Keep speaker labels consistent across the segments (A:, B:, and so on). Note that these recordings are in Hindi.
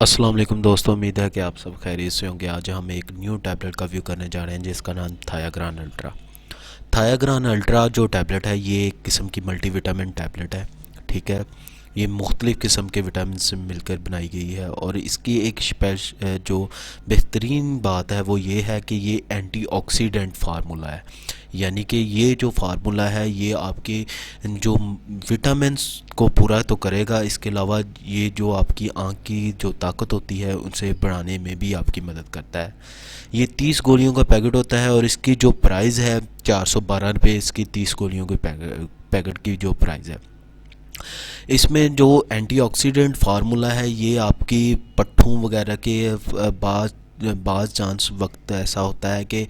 A: अस्सलाम वालेकुम दोस्तों, उम्मीद है कि आप सब खैरियत से होंगे। आज हम एक न्यू टैबलेट का व्यू करने जा रहे हैं जिसका नाम थायाग्रान अल्ट्रा। थायाग्रान अल्ट्रा जो टैबलेट है ये एक किस्म की मल्टीविटामिन टैबलेट है। ठीक है, ये मुख्तलिफ़ किस्म के विटामिन से मिलकर बनाई गई है और इसकी एक जो बेहतरीन बात है वो ये है कि ये एंटीऑक्सीडेंट फार्मूला है। यानी कि ये जो फार्मूला है ये आपके जो विटामिन्स को पूरा तो करेगा, इसके अलावा ये जो आपकी आँख की जो ताकत होती है उनसे बढ़ाने में भी आपकी मदद करता है। ये 30 गोलियों का पैकेट होता है और इसकी जो प्राइस है 412 रुपये, इसकी 30 गोलियों के पैकेट की जो प्राइस है। इसमें जो एंटीऑक्सीडेंट फार्मूला है ये आपकी पट्ठों वगैरह के बाद बाज़ चांस वक्त ऐसा होता है कि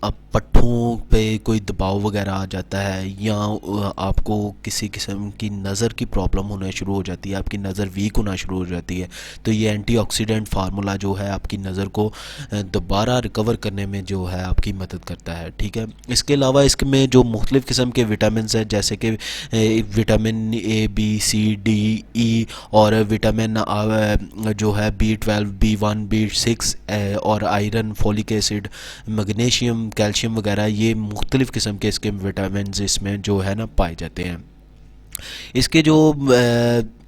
A: अब पट्ठों पे कोई दबाव वगैरह आ जाता है या आपको किसी किस्म की नज़र की प्रॉब्लम होना शुरू हो जाती है, आपकी नज़र वीक होना शुरू हो जाती है, तो ये एंटीऑक्सीडेंट फार्मूला जो है आपकी नज़र को दोबारा रिकवर करने में जो है आपकी मदद करता है। ठीक है, इसके अलावा इसमें जो मुख्तलिफ़ किस्म के विटामिन हैं जैसे कि vitamin A B C D E और विटामिन जो है B12 B1 B6 और iron, folic acid, magnesium, calcium वगैरह, ये मुख्तलिफ़ किस्म के इसके विटामिन इसमें जो है ना पाए जाते हैं। इसके जो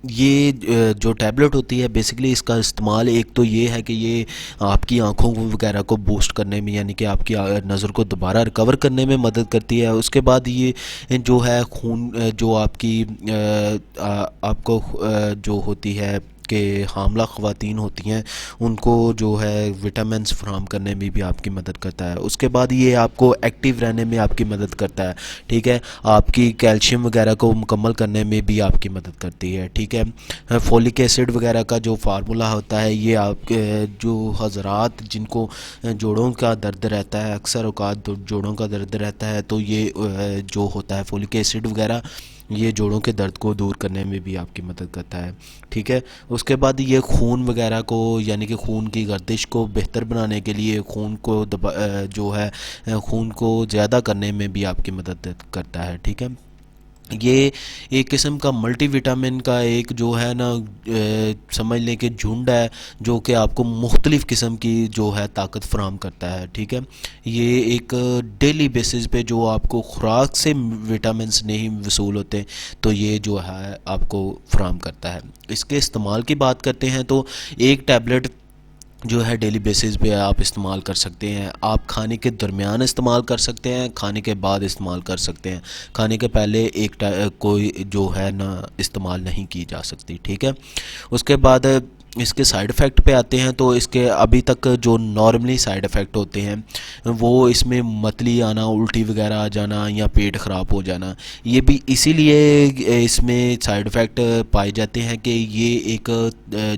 A: ये जो टैबलेट होती है बेसिकली इसका इस्तेमाल एक तो ये है कि ये आपकी आँखों वगैरह को बूस्ट करने में यानी कि आपकी नज़र को दोबारा रिकवर करने में मदद करती है। उसके बाद ये जो है खून जो आपकी आपको जो होती है कि हामला ख़वातीन होती हैं उनको जो है विटामिन्स फराहम करने में भी आपकी मदद करता है। उसके बाद ये आपको एक्टिव रहने में आपकी मदद करता है। ठीक है, आपकी कैल्शियम वगैरह को मुकम्मल करने में भी आपकी मदद करती है। ठीक है, फोलिक एसिड वगैरह का जो फार्मूला होता है ये आपके जो हज़रात जिनको जोड़ों का दर्द रहता है, अक्सर औकात जोड़ों का दर्द रहता है, तो ये जो होता है फोलिक एसिड वगैरह ये जोड़ों के दर्द को दूर करने में भी आपकी मदद करता है। ठीक है, उसके बाद ये खून वगैरह को यानी कि खून की गर्दिश को बेहतर बनाने के लिए खून को जो है खून को ज़्यादा करने में भी आपकी मदद करता है। ठीक है, ये एक किस्म का मल्टीविटामिन का एक जो है ना समझ लें कि झुंड है जो कि आपको मुख्तलिफ़ किस्म की जो है ताकत फराहम करता है। ठीक है, ये एक डेली बेसिस पे जो आपको खुराक से विटामिन्स नहीं वसूल होते तो ये जो है आपको फराहम करता है। इसके इस्तेमाल की बात करते हैं तो एक टैबलेट जो है डेली बेसिस पे आप इस्तेमाल कर सकते हैं। आप खाने के दरमियान इस्तेमाल कर सकते हैं, खाने के बाद इस्तेमाल कर सकते हैं, खाने के पहले कोई जो है ना इस्तेमाल नहीं की जा सकती। ठीक है, उसके बाद इसके साइड इफ़ेक्ट पे आते हैं तो इसके अभी तक जो नॉर्मली साइड इफ़ेक्ट होते हैं वो इसमें मतली आना, उल्टी वगैरह आ जाना या पेट ख़राब हो जाना, ये भी इसीलिए इसमें साइड इफ़ेक्ट पाए जाते हैं कि ये एक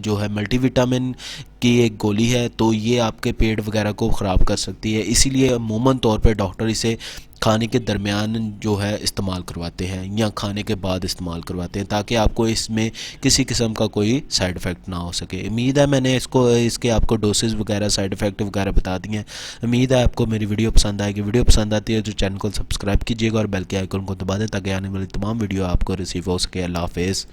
A: जो है मल्टीविटामिन की एक गोली है तो ये आपके पेट वगैरह को ख़राब कर सकती है। इसीलिए अमूमन तौर पे डॉक्टर इसे खाने के दरमियान जो है इस्तेमाल करवाते हैं या खाने के बाद इस्तेमाल करवाते हैं ताकि आपको इसमें किसी किस्म का कोई साइड इफ़ेक्ट ना हो सके। उम्मीद है मैंने इसके आपको डोसेस वगैरह साइड इफ़ेक्ट वगैरह बता दिए हैं। उम्मीद है आपको मेरी वीडियो पसंद आएगी। वीडियो पसंद आती है तो चैनल को सब्सक्राइब कीजिएगा और बेल के आइकन को दबा दें ताकि आने वाली तमाम वीडियो आपको रिसीव हो सके। अल्लाह हाफ़िज़।